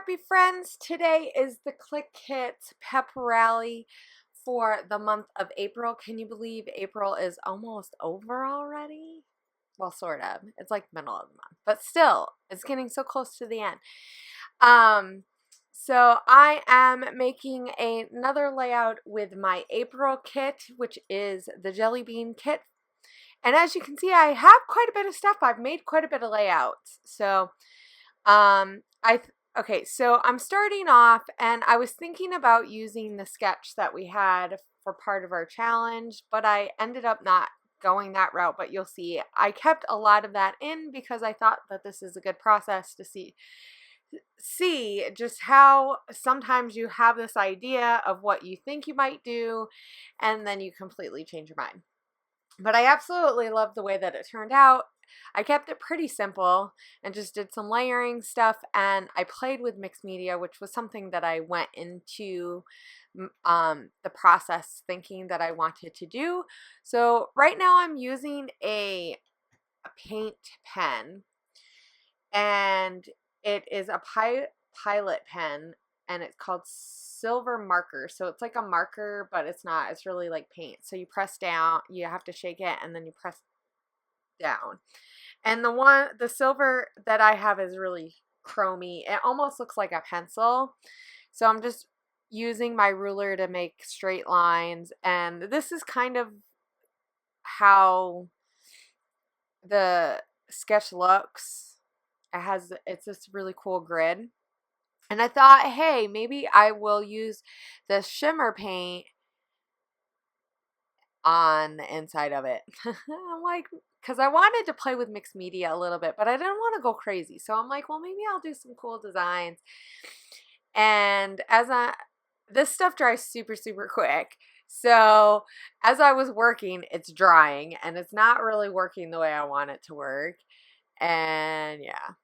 happy friends. Today is the Clique Kit Pep Rally for the month of April. Can you believe April is almost over already? Well, sort of. It's like middle of the month, but still, it's getting so close to the end. So I am making another layout with my April kit, which is the Jelly Bean kit. And as you can see, I have quite a bit of stuff. I've made quite a bit of layouts. So okay, so I'm starting off, and I was thinking about using the sketch that we had for part of our challenge, but I ended up not going that route. But you'll see, I kept a lot of that in because I thought that this is a good process to see just how sometimes you have this idea of what you think you might do, and then you completely change your mind. But I absolutely love the way that it turned out. I kept it pretty simple and just did some layering stuff, and I played with mixed media, which was something that I went into the process thinking that I wanted to do. So right now I'm using a paint pen, and it is a pilot pen, and it's called Silver Marker. So it's like a marker, but it's not. It's really like paint. So you press down, you have to shake it, and then you press down. And the silver that I have is really chromy. It almost looks like a pencil. So I'm just using my ruler to make straight lines, and this is kind of how the sketch looks. It's this really cool grid. And I thought, hey, maybe I will use the shimmer paint on the inside of it. I'm like, because I wanted to play with mixed media a little bit, but I didn't want to go crazy. So I'm like, well, maybe I'll do some cool designs. And this stuff dries super, super quick. So as I was working, it's drying, and it's not really working the way I want it to work. And yeah.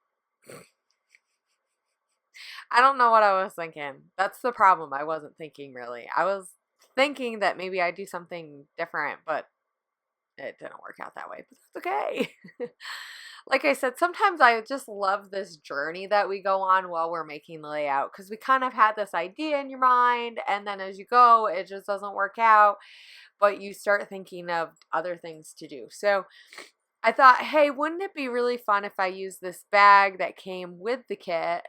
I don't know what I was thinking. That's the problem. I wasn't thinking really. I was thinking that maybe I'd do something different, but it didn't work out that way. But that's okay. Like I said, sometimes I just love this journey that we go on while we're making the layout, because we kind of had this idea in your mind, and then as you go, it just doesn't work out, but you start thinking of other things to do. So I thought, hey, wouldn't it be really fun if I used this bag that came with the kit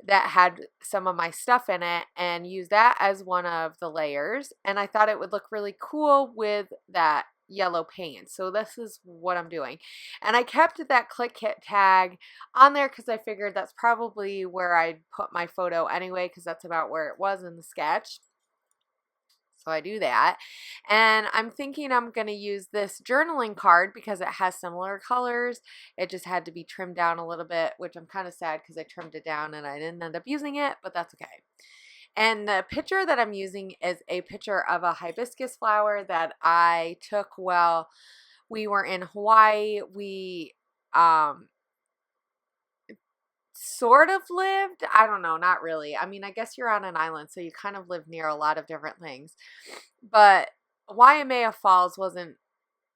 that had some of my stuff in it and use that as one of the layers? And I thought it would look really cool with that yellow paint. So this is what I'm doing. And I kept that Clique Kit tag on there because I figured that's probably where I'd put my photo anyway, because that's about where it was in the sketch. So I do that, and I'm thinking I'm going to use this journaling card because it has similar colors. It just had to be trimmed down a little bit, which I'm kind of sad because I trimmed it down and I didn't end up using it, but that's okay. And the picture that I'm using is a picture of a hibiscus flower that I took while we were in Hawaii. We sort of lived, I don't know, not really. I mean, I guess you're on an island, so you kind of live near a lot of different things. But Waimea Falls wasn't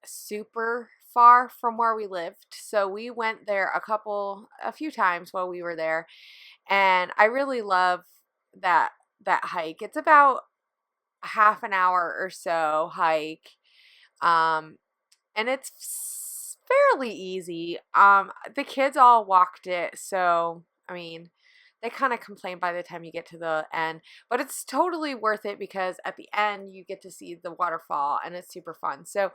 super far from where we lived, so we went there a few times while we were there, and I really love that hike. It's about a half an hour or so hike, and it's fairly easy. The kids all walked it, so I mean, they kind of complain by the time you get to the end, but it's totally worth it because at the end you get to see the waterfall, and it's super fun. So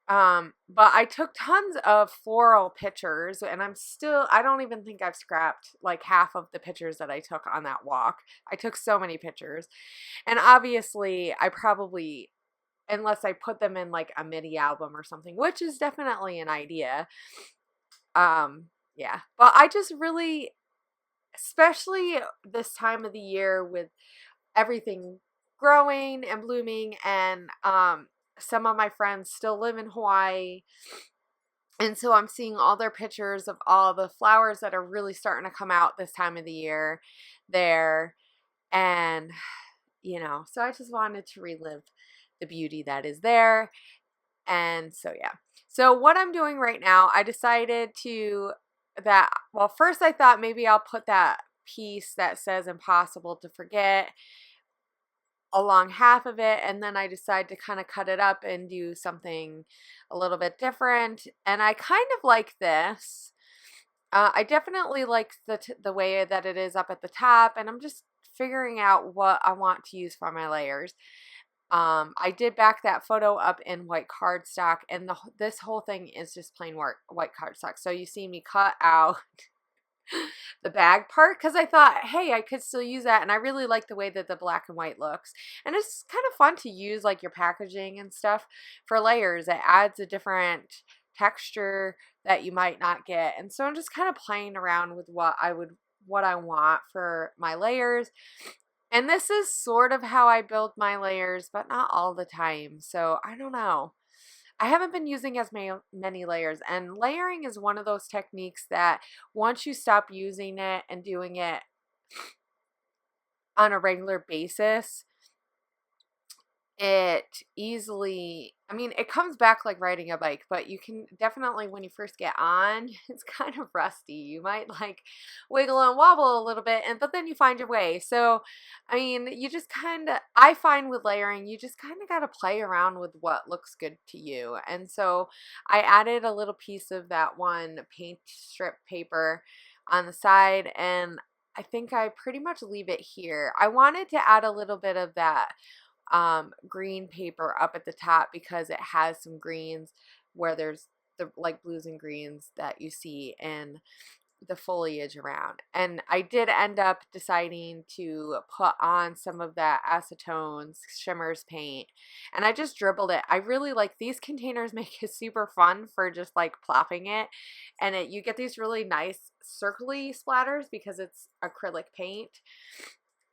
but I took tons of floral pictures, and I don't even think I've scrapped like half of the pictures that I took on that walk. I took so many pictures, and obviously I probably, unless I put them in like a mini album or something, which is definitely an idea. Yeah, but I just really, especially this time of the year with everything growing and blooming, and some of my friends still live in Hawaii, and so I'm seeing all their pictures of all the flowers that are really starting to come out this time of the year there, and so I just wanted to relive the beauty that is there. And so yeah, so what I'm doing right now, I decided well, first I thought maybe I'll put that piece that says impossible to forget along half of it, and then I decide to kind of cut it up and do something a little bit different. And I kind of like this. I definitely like the way that it is up at the top, and I'm just figuring out what I want to use for my layers. I did back that photo up in white cardstock, and this whole thing is just plain white cardstock. So you see me cut out the bag part because I thought, hey, I could still use that, and I really like the way that the black and white looks. And it's kind of fun to use like your packaging and stuff for layers. It adds a different texture that you might not get. And so I'm just kind of playing around with what I want for my layers. And this is sort of how I build my layers, but not all the time. So I don't know. I haven't been using as many layers, and layering is one of those techniques that once you stop using it and doing it on a regular basis, it easily, I mean, it comes back like riding a bike, but you can definitely, when you first get on, it's kind of rusty. You might like wiggle and wobble a little bit, but then you find your way. So, I mean, you just kind of, I find with layering, you just kind of got to play around with what looks good to you. And so I added a little piece of that one paint strip paper on the side, and I think I pretty much leave it here. I wanted to add a little bit of that green paper up at the top because it has some greens where there's the like blues and greens that you see in the foliage around. And I did end up deciding to put on some of that acetone shimmers paint, and I just dribbled it. I really like these containers, make it super fun for just like plopping it, and you get these really nice circly splatters because it's acrylic paint.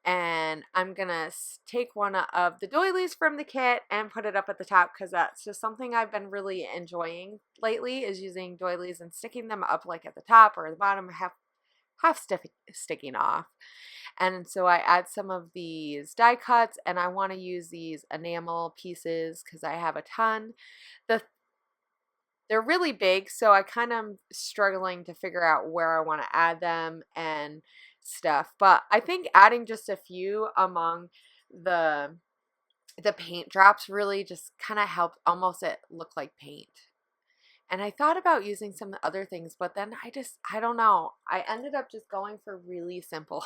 And I'm gonna take one of the doilies from the kit and put it up at the top because that's just something I've been really enjoying lately, is using doilies and sticking them up like at the top or the bottom, half sticking off. And so I add some of these die cuts, and I want to use these enamel pieces because I have a ton. They're really big, so I kind of am struggling to figure out where I want to add them and stuff. But I think adding just a few among the paint drops really just kind of helped almost it look like paint. And I thought about using some other things, but then I don't know. I ended up just going for really simple.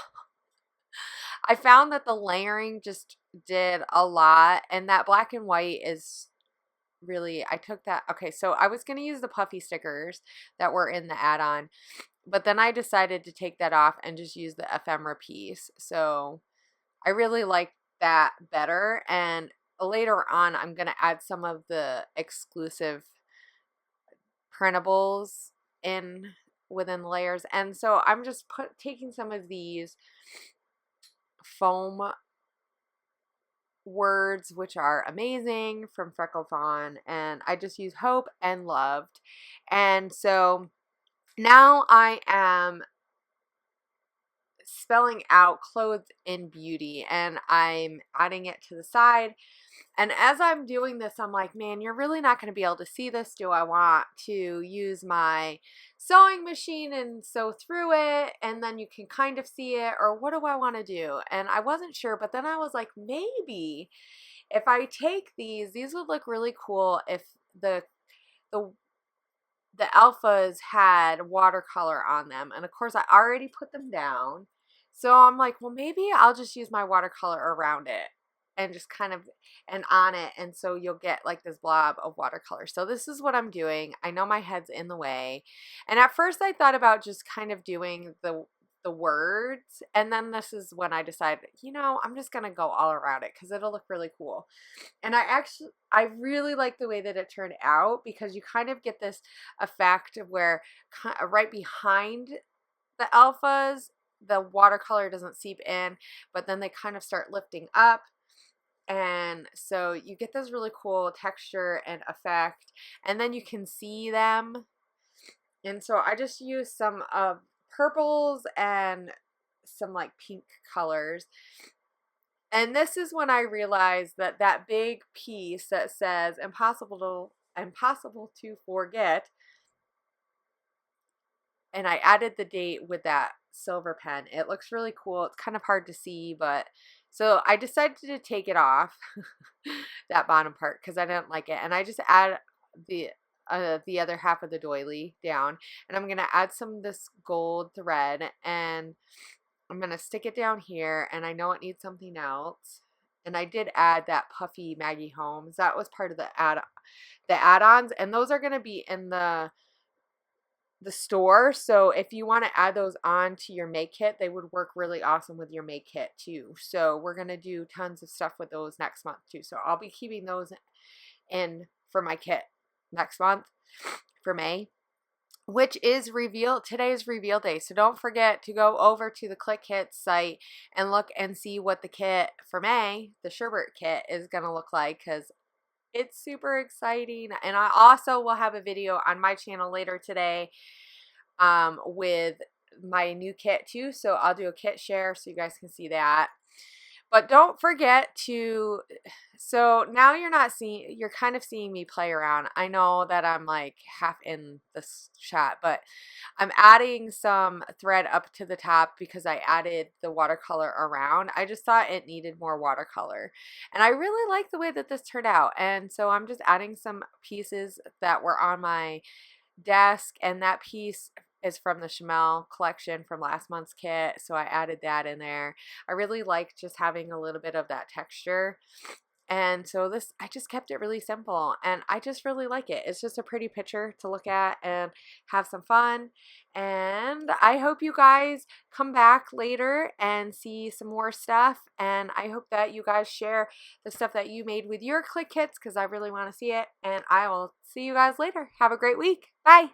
I found that the layering just did a lot, and that black and white is really, I took that. Okay, so I was going to use the puffy stickers that were in the add-on, but then I decided to take that off and just use the ephemera piece. So I really like that better, and later on I'm going to add some of the exclusive printables in within the layers. And so I'm just taking some of these foam words, which are amazing, from Freckle Fawn, and I just use hope and loved. And so now I am spelling out clothed in beauty, and I'm adding it to the side. And as I'm doing this, I'm like, man, you're really not going to be able to see this. Do I want to use my sewing machine and sew through it, and then you can kind of see it, or what do I want to do? And I wasn't sure, but then I was like, maybe if I take these would look really cool if the alphas had watercolor on them. And of course I already put them down. So I'm like, well, maybe I'll just use my watercolor around it and just kind of, and on it. And so you'll get like this blob of watercolor. So this is what I'm doing. I know my head's in the way. And at first I thought about just kind of doing the words, and then this is when I decided, you know, I'm just gonna go all around it because it'll look really cool. And I really like the way that it turned out, because you kind of get this effect of where right behind the alphas the watercolor doesn't seep in, but then they kind of start lifting up, and so you get this really cool texture and effect, and then you can see them. And so I just use some of purples and some like pink colors. And this is when I realized that that big piece that says impossible to forget, and I added the date with that silver pen. It looks really cool. It's kind of hard to see, but so I decided to take it off, that bottom part, because I didn't like it. And I just add the other half of the doily down, and I'm gonna add some of this gold thread, and I'm gonna stick it down here, and I know it needs something else. And I did add that puffy Maggie Holmes. That was part of the add-ons, and those are gonna be in the store. So if you want to add those on to your May Kit, they would work really awesome with your May Kit too. So we're going to do tons of stuff with those next month too. So I'll be keeping those in for my kit next month for May, which is today is reveal day. So don't forget to go over to the Clique Kit site and look and see what the kit for May, the sherbet kit, is going to look like, because it's super exciting. And I also will have a video on my channel later today with my new kit too. So I'll do a kit share so you guys can see that. But don't forget to, so now you're kind of seeing me play around. I know that I'm like half in this shot, but I'm adding some thread up to the top because I added the watercolor around. I just thought it needed more watercolor. And I really like the way that this turned out. And so I'm just adding some pieces that were on my desk, and that piece is from the Chamel collection from last month's kit, so I added that in there. I really like just having a little bit of that texture, and so I just kept it really simple, and I just really like it. It's just a pretty picture to look at and have some fun. And I hope you guys come back later and see some more stuff, and I hope that you guys share the stuff that you made with your Clique Kits, because I really want to see it. And I will see you guys later. Have a great week. Bye.